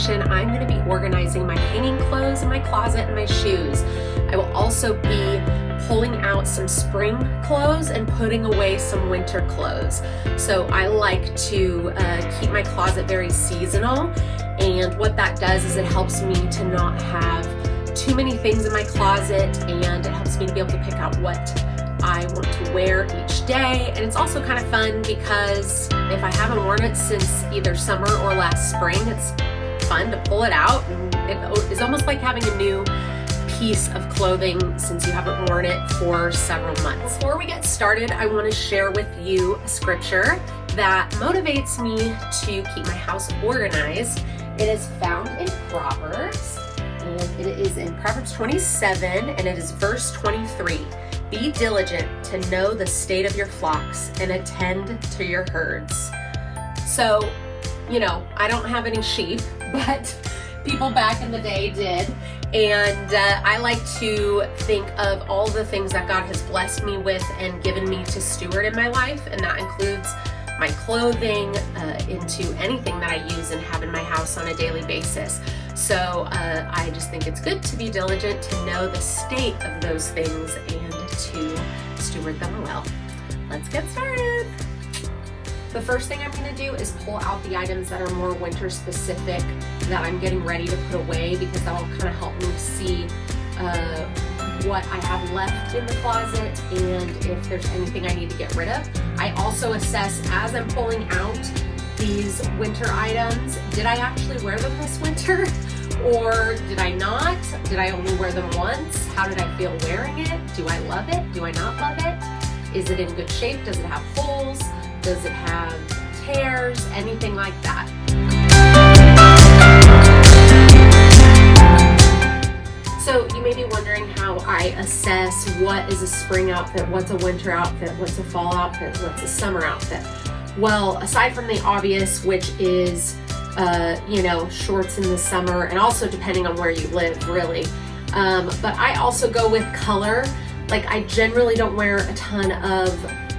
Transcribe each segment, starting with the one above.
section, I'm going to be organizing my hanging clothes in my closet and my shoes. I will also be pulling out some spring clothes and putting away some winter clothes. So I like to keep my closet very seasonal, and what that does is it helps me to not have too many things in my closet, and it helps me to be able to pick out what I want to wear each day. And it's also kind of fun because if I haven't worn it since either summer or last spring, it's fun to pull it out, and it is almost like having a new piece of clothing since you haven't worn it for several months. Before we get started, I want to share with you a scripture that motivates me to keep my house organized. It is found in Proverbs, and it is in Proverbs 27, and it is verse 23. Be diligent to know the state of your flocks and attend to your herds. So, you know, I don't have any sheep, but people back in the day did. And I like to think of all the things that God has blessed me with and given me to steward in my life. And that includes my clothing, into anything that I use and have in my house on a daily basis. So I just think it's good to be diligent, to know the state of those things and to steward them well. Let's get started. The first thing I'm going to do is pull out the items that are more winter specific that I'm getting ready to put away, because that'll kind of help me see what I have left in the closet and if there's anything I need to get rid of. I also assess as I'm pulling out these winter items, did I actually wear them this winter or did I not? Did I only wear them once? How did I feel wearing it? Do I love it? Do I not love it? Is it in good shape? Does it have holes? Does it have tears? Anything like that. So you may be wondering how I assess what is a spring outfit, what's a winter outfit, what's a fall outfit, what's a summer outfit. Well, aside from the obvious, which is, shorts in the summer, and also depending on where you live, really. But I also go with color. Like, I generally don't wear a ton of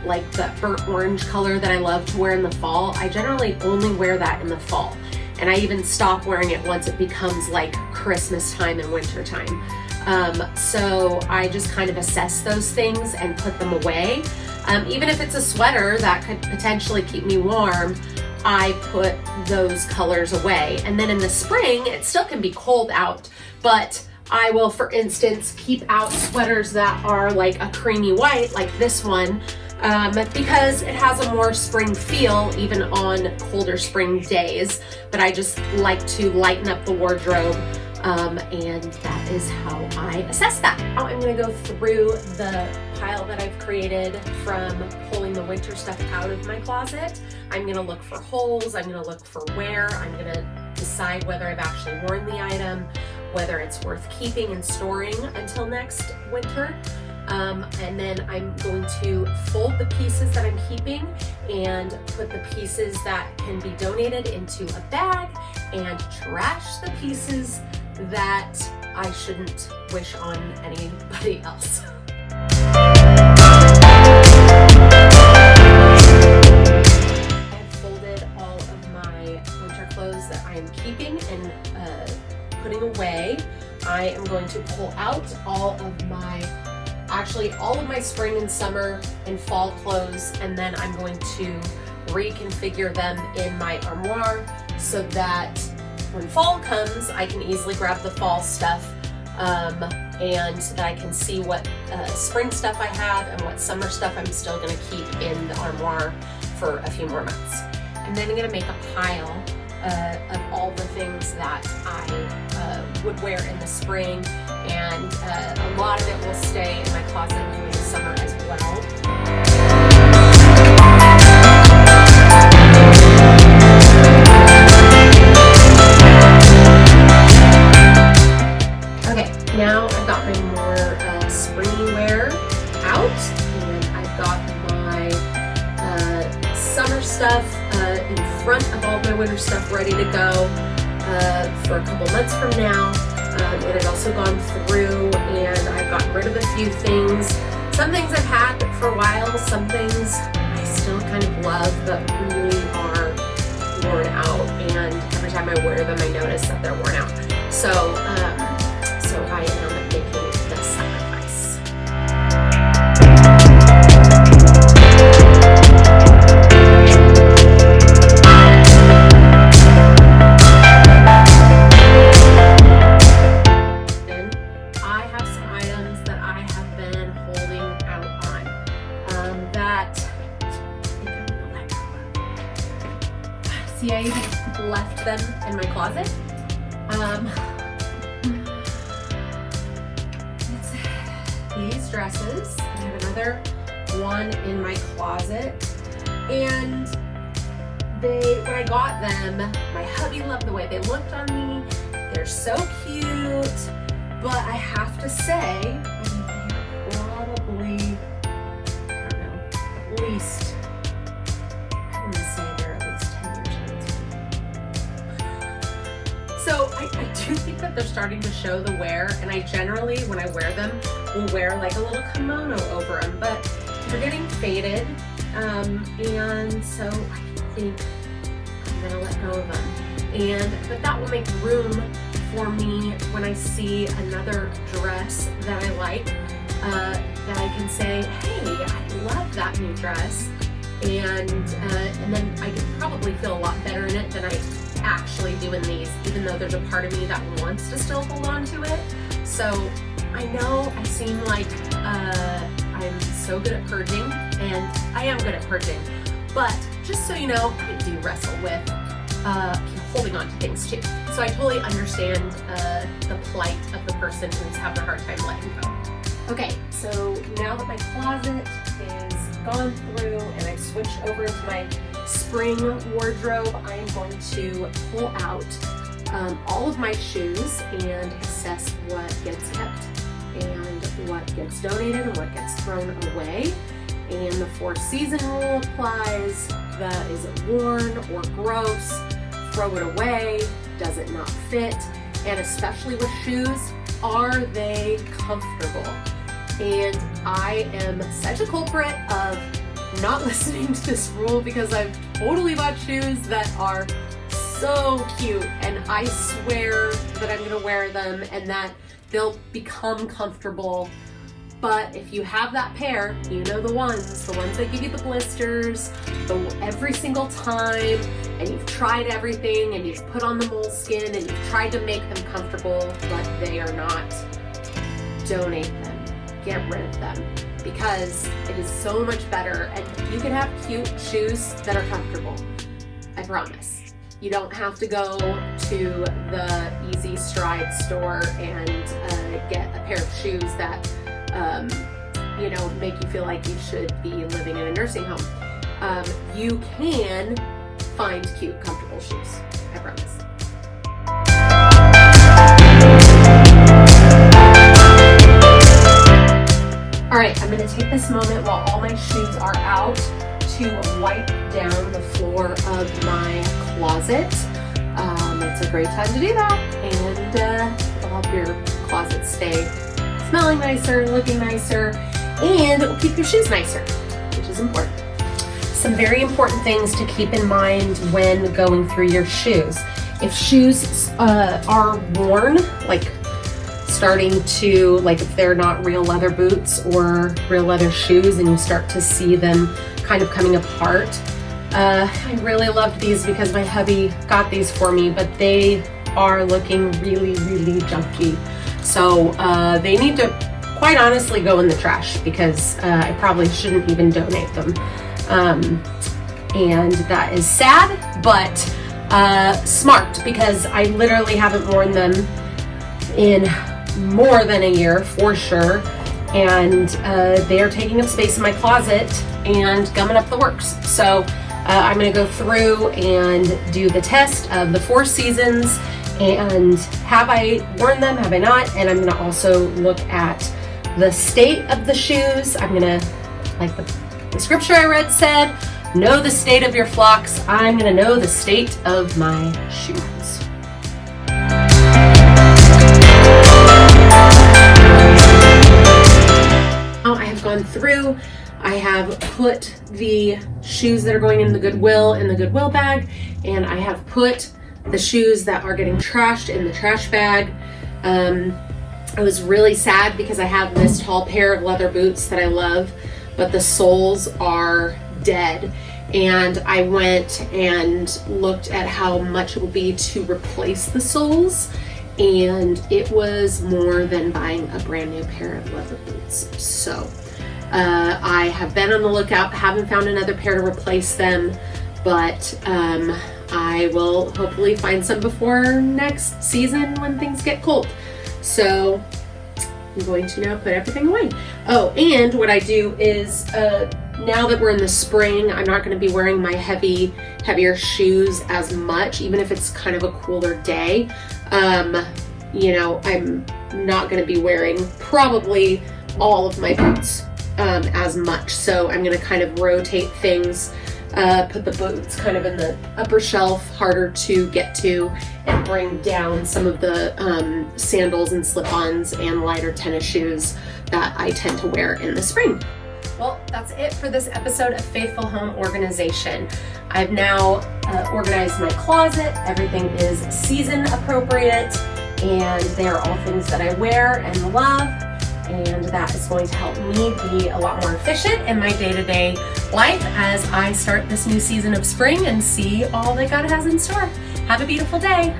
like the burnt orange color that I love to wear in the fall. I generally only wear that in the fall. And I even stop wearing it once it becomes like Christmas time and winter time. So I just kind of assess those things and put them away. Even if it's a sweater that could potentially keep me warm, I put those colors away. And then in the spring, it still can be cold out, but I will, for instance, keep out sweaters that are like a creamy white, like this one, because it has a more spring feel even on colder spring days. But I just like to lighten up the wardrobe, and that is how I assess that. Now I'm going to go through the pile that I've created from pulling the winter stuff out of my closet. I'm going to look for holes, I'm going to look for wear, I'm going to decide whether I've actually worn the item, whether it's worth keeping and storing until next winter. And then I'm going to fold the pieces that I'm keeping and put the pieces that can be donated into a bag, and trash the pieces that I shouldn't wish on anybody else. I've folded all of my winter clothes that I am keeping and putting away. I am going to pull out all of my spring and summer and fall clothes, and then I'm going to reconfigure them in my armoire so that when fall comes, I can easily grab the fall stuff, and so that I can see what spring stuff I have and what summer stuff I'm still going to keep in the armoire for a few more months. And then I'm going to make a pile of all the things that I would wear in the spring, and a lot of it will stay in my closet during the summer as well. Okay, now I've got my more springy wear out, and I've got my summer stuff in front of all my winter stuff ready to go for a couple months from now. It has also gone through, and I've gotten rid of a few things. Some things I've had for a while, some things I still kind of love but really are worn out, and every time time I wear them, I notice that they're worn out. So, so I am making the sacrifice. Then I have some items that I have been holding out on that. See, I even left them in my closet. It's these dresses. I have another one in my closet. And when I got them, my hubby loved the way they looked on me. They're so cute. But I have to say, they're probably, I don't know, at least, I'm gonna say they're at least 10 years old. So I do think that they're starting to show the wear, and I generally, when I wear them, will wear like a little kimono over them, but they're getting faded, and so I think I'm gonna let go of them. But that will make room for me when I see another dress that I like, that I can say, hey, I love that new dress, and then I could probably feel a lot better in it than I actually do in these, even though there's a part of me that wants to still hold on to it. So I know I seem like I'm so good at purging, and I am good at purging, but just so you know, I do wrestle with holding on to things too. So I totally understand the plight of the person who's having a hard time letting go. Okay, so now that my closet is gone through and I've switched over into my spring wardrobe, I am going to pull out all of my shoes and assess what gets kept and what gets donated and what gets thrown away. And the 4-season rule applies. Is it worn or gross? Throw it away. Does it not fit? And especially with shoes, are they comfortable? And I am such a culprit of not listening to this rule, because I've totally bought shoes that are so cute, and I swear that I'm gonna wear them and that they'll become comfortable. But if you have that pair, you know the ones that give you the blisters every single time, and you've tried everything, and you've put on the moleskin, and you've tried to make them comfortable, but they are not. Donate them. Get rid of them, because it is so much better, and you can have cute shoes that are comfortable. I promise. You don't have to go to the Easy Stride store and get a pair of shoes that make you feel like you should be living in a nursing home. You can find cute, comfortable shoes. I promise. All right, I'm gonna take this moment while all my shoes are out to wipe down the floor of my closet. It's a great time to do that, and it'll help your closet stay smelling nicer, looking nicer, and it will keep your shoes nicer, which is important. Some very important things to keep in mind when going through your shoes. If shoes are worn, if they're not real leather boots or real leather shoes, and you start to see them kind of coming apart. I really loved these because my hubby got these for me, but they are looking really, really junky. So they need to, quite honestly, go in the trash, because I probably shouldn't even donate them. And that is sad, but smart, because I literally haven't worn them in more than a year for sure, and they are taking up space in my closet and gumming up the works. So I'm going to go through and do the test of the 4 seasons, and have I worn them, have I not, and I'm going to also look at the state of the shoes. I'm going to, like the scripture I read said, know the state of your flocks. I'm going to know the state of my shoes. I have gone through, I have put the shoes that are going in the Goodwill bag, and I have put the shoes that are getting trashed in the trash bag. I was really sad because I have this tall pair of leather boots that I love, but the soles are dead. And I went and looked at how much it would be to replace the soles, and it was more than buying a brand new pair of leather boots. So I have been on the lookout, haven't found another pair to replace them, but I will hopefully find some before next season when things get cold. So I'm going to now put everything away. Oh, and what I do is now that we're in the spring, I'm not going to be wearing my heavier shoes as much, even if it's kind of a cooler day. You know, I'm not going to be wearing probably all of my boots as much. So I'm going to kind of rotate things, put the boots kind of in the upper shelf, harder to get to, and bring down some of the sandals and slip-ons and lighter tennis shoes that I tend to wear in the spring. Well, that's it for this episode of Faithful Home Organization. I've now organized my closet. Everything is season appropriate, and they are all things that I wear and love, and that is going to help me be a lot more efficient in my day-to-day life as I start this new season of spring and see all that God has in store. Have a beautiful day.